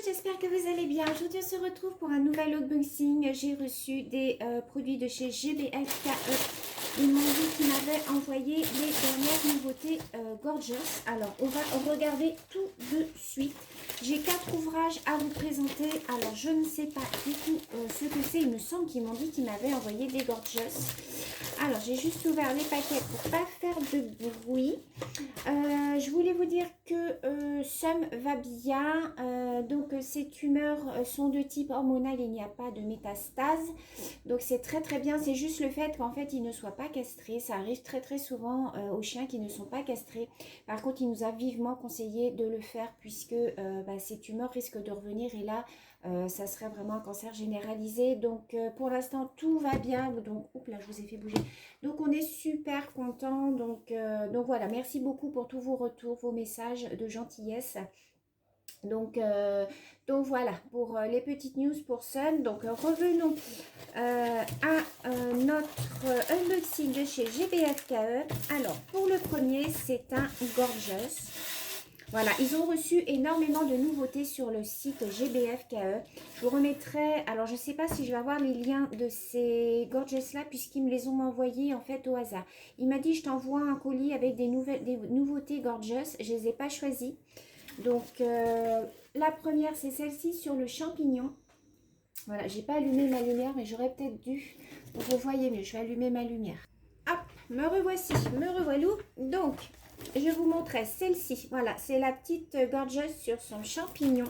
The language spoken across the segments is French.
j'espère que vous allez bien. Aujourd'hui, on se retrouve pour un nouvel unboxing. J'ai reçu des produits de chez GBFKE. Ils m'ont dit qu'ils m'avaient envoyé les dernières nouveautés Gorgeous. Alors, on va regarder tout de suite. J'ai 4 ouvrages à vous présenter. Alors, je ne sais pas du tout ce que c'est. Il me semble qu'ils m'ont dit qu'ils m'avaient envoyé des Gorgeous. Alors, j'ai juste ouvert les paquets pour pas faire de bruit. Je voulais vous dire que Sum va bien. Donc, ces tumeurs sont de type hormonal. Il n'y a pas de métastase. Donc, c'est très très bien. C'est juste le fait qu'en fait, il ne soit pas castré. Ça arrive très très souvent aux chiens qui ne sont pas castrés. Par contre, il nous a vivement conseillé de le faire puisque ces tumeurs risquent de revenir. Et là, ça serait vraiment un cancer généralisé. Donc, pour l'instant, tout va bien. Donc, oups là, je vous ai fait bouger. Donc, on est super content. Donc voilà, merci beaucoup pour tous vos retours, vos messages de gentillesse. Donc voilà, pour les petites news pour Sun. Donc, revenons à notre unboxing de chez GBFKE. Alors, pour le premier, c'est un Gorgeous. Voilà, ils ont reçu énormément de nouveautés sur le site GBFKE. Je vous remettrai, alors je ne sais pas si je vais avoir les liens de ces Gorgeous là, puisqu'ils me les ont envoyés en fait au hasard. Il m'a dit, je t'envoie un colis avec des nouveautés Gorgeous. Je ne les ai pas choisies. Donc, la première, c'est celle-ci sur le champignon. Voilà, j'ai pas allumé ma lumière, mais j'aurais peut-être dû. Vous voyez mieux, je vais allumer ma lumière. Hop, me revoici, me revoilou. Donc, je vous montrais celle-ci. Voilà, c'est la petite Gorgeous sur son champignon.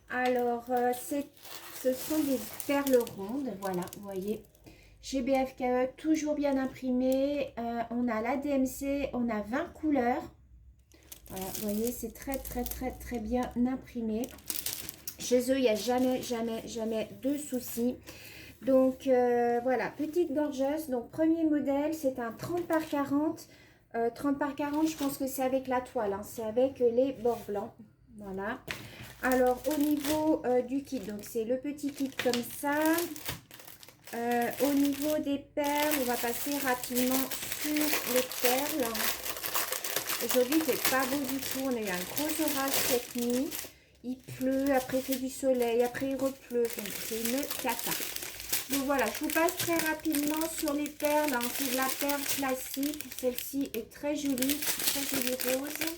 Alors, ce sont des perles rondes. Voilà, vous voyez. Chez BFKE, toujours bien imprimé. On a la DMC, on a 20 couleurs. Voilà, vous voyez, c'est très, très, très, très bien imprimé. Chez eux, il n'y a jamais, jamais, jamais de soucis. Donc, voilà, petite Gorgeous. Donc, premier modèle, c'est un 30 par 40. 30 par 40, je pense que c'est avec la toile. Hein, c'est avec les bords blancs. Voilà. Alors, au niveau du kit, donc c'est le petit kit comme ça. Au niveau des perles, on va passer rapidement sur les perles. Aujourd'hui, il fait pas beau du tout. On a eu un gros orage cette nuit. Il pleut, après il fait du soleil, après il repleut. C'est une cata. Donc voilà, je vous passe très rapidement sur les perles. Hein. C'est de la perle classique. Celle-ci est très jolie rose.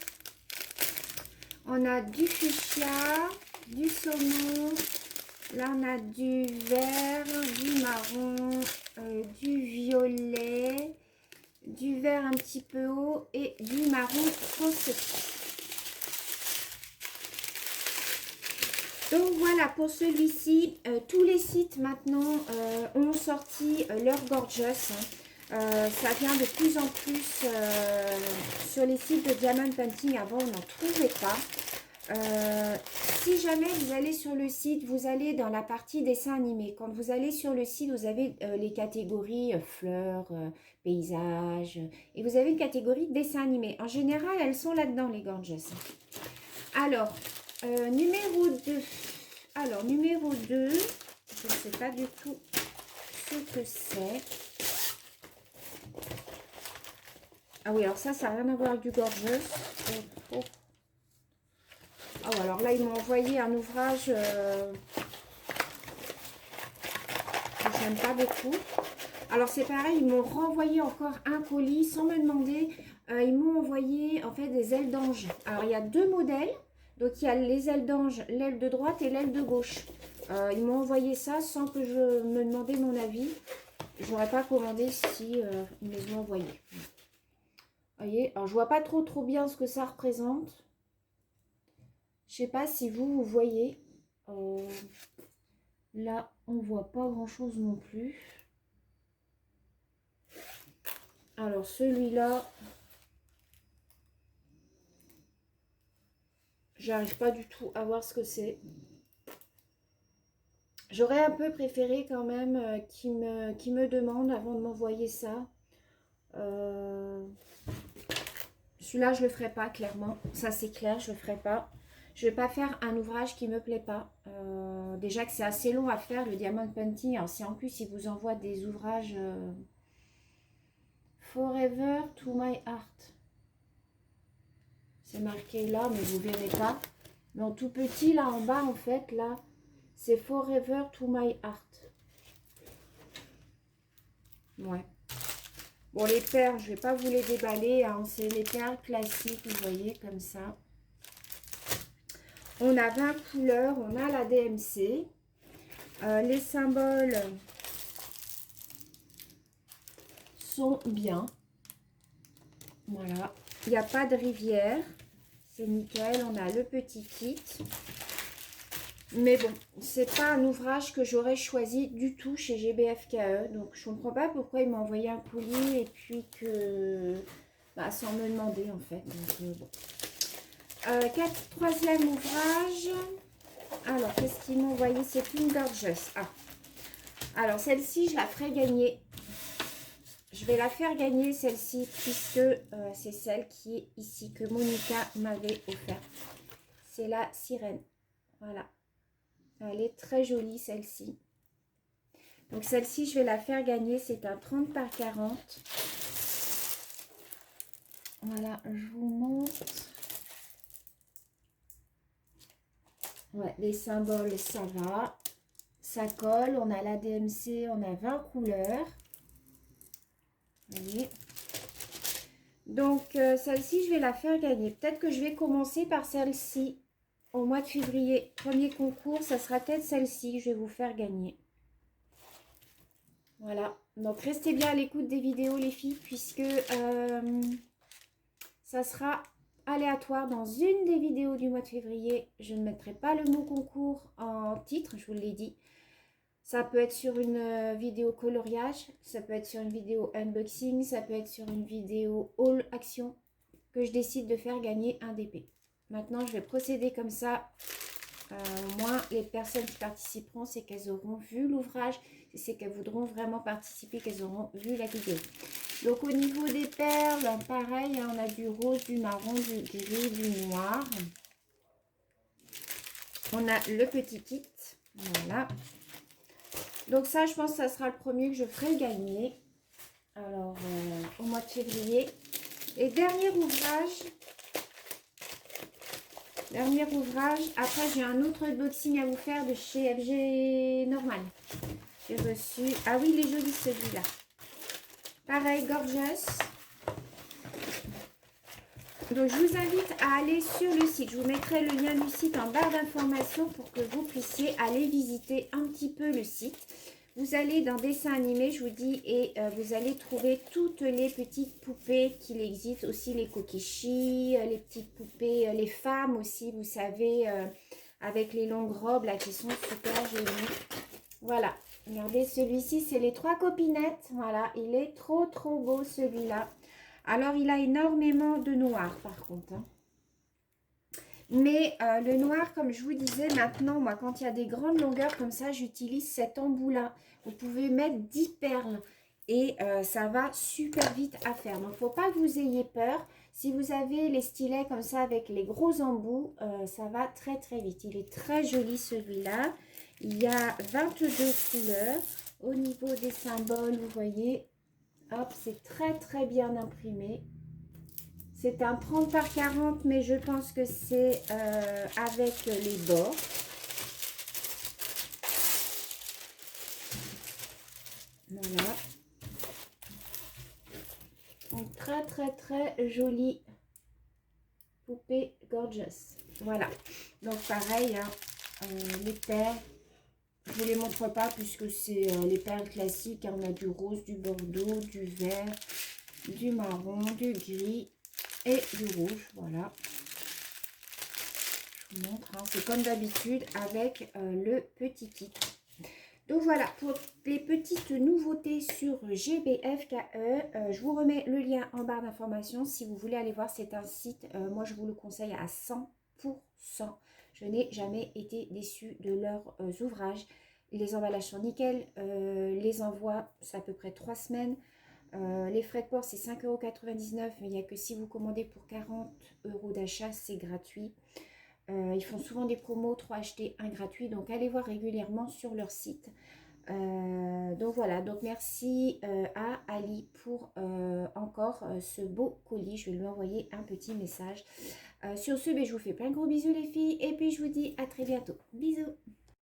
On a du fuchsia, du saumon. Là, on a du vert, du marron, du violet, du vert un petit peu haut et du marron foncé. Donc voilà pour celui-ci, tous les sites maintenant ont sorti leur Gorgeous. Ça vient de plus en plus sur les sites de Diamond Painting. Avant, on n'en trouvait pas. Si jamais vous allez sur le site, vous allez dans la partie dessin animé. Quand vous allez sur le site, vous avez les catégories fleurs, paysages. Et vous avez une catégorie dessin animé. En général, elles sont là-dedans, les Gorgeous. Alors, numéro 2. Alors, numéro 2, je ne sais pas du tout ce que c'est. Ah oui, alors ça n'a rien à voir avec du Gorgeous. Oh. Oh, alors là, ils m'ont envoyé un ouvrage que j'aime pas beaucoup. Alors, c'est pareil, ils m'ont renvoyé encore un colis sans me demander. Ils m'ont envoyé, en fait, des ailes d'ange. Alors, il y a 2 modèles. Donc, il y a les ailes d'ange, l'aile de droite et l'aile de gauche. Ils m'ont envoyé ça sans que je me demandais mon avis. Je n'aurais pas commandé si ils me les ont envoyés. Vous voyez, alors je vois pas trop bien ce que ça représente. Je sais pas si vous voyez. Là, on voit pas grand chose non plus. Alors celui-là, j'arrive pas du tout à voir ce que c'est. J'aurais un peu préféré quand même qu'il me demande avant de m'envoyer ça. Celui-là, je le ferai pas, clairement. Ça, c'est clair, je le ferai pas. Je vais pas faire un ouvrage qui me plaît pas. Déjà que c'est assez long à faire, le Diamond Painting. Alors, si en plus, il vous envoie des ouvrages Forever to my heart. C'est marqué là, mais vous verrez pas. Mais en tout petit, là en bas, en fait, là, c'est Forever to my heart. Ouais. Bon, les perles, je vais pas vous les déballer, hein. C'est les perles classiques, vous voyez, comme ça. On a 20 couleurs, on a la DMC. Les symboles sont bien. Voilà. Il n'y a pas de rivière. C'est nickel. On a le petit kit. Mais bon, c'est pas un ouvrage que j'aurais choisi du tout chez GBFKE. Donc, je comprends pas pourquoi il m'a envoyé un colis et puis que... Bah, sans me demander, en fait. Donc, bon. Troisième ouvrage. Alors, qu'est-ce qu'ils m'ont envoyé? C'est une Gorgeous. Ah. Alors, celle-ci, je la ferai gagner. Je vais la faire gagner, celle-ci, puisque c'est celle qui est ici, que Monica m'avait offert. C'est la sirène. Voilà. Elle est très jolie, celle-ci. Donc, celle-ci, je vais la faire gagner. C'est un 30 par 40. Voilà, je vous montre. Ouais, les symboles, ça va. Ça colle. On a la DMC, on a 20 couleurs. Vous voyez. Donc, celle-ci, je vais la faire gagner. Peut-être que je vais commencer par celle-ci au mois de février. Premier concours, ça sera peut-être celle-ci que je vais vous faire gagner. Voilà. Donc, restez bien à l'écoute des vidéos, les filles, puisque ça sera aléatoire dans une des vidéos du mois de février. Je ne mettrai pas le mot concours en titre, je vous l'ai dit. Ça peut être sur une vidéo coloriage, ça peut être sur une vidéo unboxing, ça peut être sur une vidéo haul action que je décide de faire gagner un DP. Maintenant, je vais procéder comme ça. Au moins, les personnes qui participeront, c'est qu'elles auront vu l'ouvrage, c'est qu'elles voudront vraiment participer, qu'elles auront vu la vidéo. Donc, au niveau des perles, pareil, hein, on a du rose, du marron, du gris, du noir. On a le petit kit, voilà. Donc ça, je pense que ça sera le premier que je ferai gagner. Alors, au mois de février. Et dernier ouvrage. Après, j'ai un autre unboxing à vous faire de chez FG Normal. J'ai reçu... Ah oui, il est joli celui-là. Pareil, Gorgeous. Donc, je vous invite à aller sur le site. Je vous mettrai le lien du site en barre d'informations pour que vous puissiez aller visiter un petit peu le site. Vous allez dans dessin animé, je vous dis, et vous allez trouver toutes les petites poupées qu'il existe. Aussi les kokishi, les petites poupées, les femmes aussi, vous savez, avec les longues robes là qui sont super jolies. Voilà, regardez celui-ci, c'est les 3 copinettes. Voilà, il est trop beau celui-là. Alors, il a énormément de noir par contre. Hein. Mais le noir, comme je vous disais, maintenant, moi, quand il y a des grandes longueurs comme ça, j'utilise cet embout-là. Vous pouvez mettre 10 perles et ça va super vite à faire. Donc, il ne faut pas que vous ayez peur. Si vous avez les stylets comme ça avec les gros embouts, ça va très vite. Il est très joli celui-là. Il y a 22 couleurs. Au niveau des symboles, vous voyez, hop, c'est très bien imprimé. C'est un 30 par 40, mais je pense que c'est avec les bords. Voilà. Donc, très jolie poupée Gorgeous. Voilà. Donc, pareil, hein, les perles, je ne vous les montre pas puisque c'est les perles classiques. Hein. On a du rose, du bordeaux, du vert, du marron, du gris et du rouge. Voilà. Je vous montre. Hein. C'est comme d'habitude avec le petit kit. Donc voilà, pour les petites nouveautés sur GBFKE, je vous remets le lien en barre d'informations. Si vous voulez aller voir, c'est un site, moi je vous le conseille à 100%. Je n'ai jamais été déçue de leurs ouvrages. Les emballages sont nickel, les envois, c'est à peu près 3 semaines. Les frais de port, c'est 5,99 €, mais il n'y a que si vous commandez pour 40 € d'achat, c'est gratuit. Ils font souvent des promos 3 achetés 1 gratuit, donc allez voir régulièrement sur leur site. Donc voilà, donc merci à Ali pour encore ce beau colis. Je vais lui envoyer un petit message. Sur ce, je vous fais plein de gros bisous les filles. Et puis je vous dis à très bientôt. Bisous.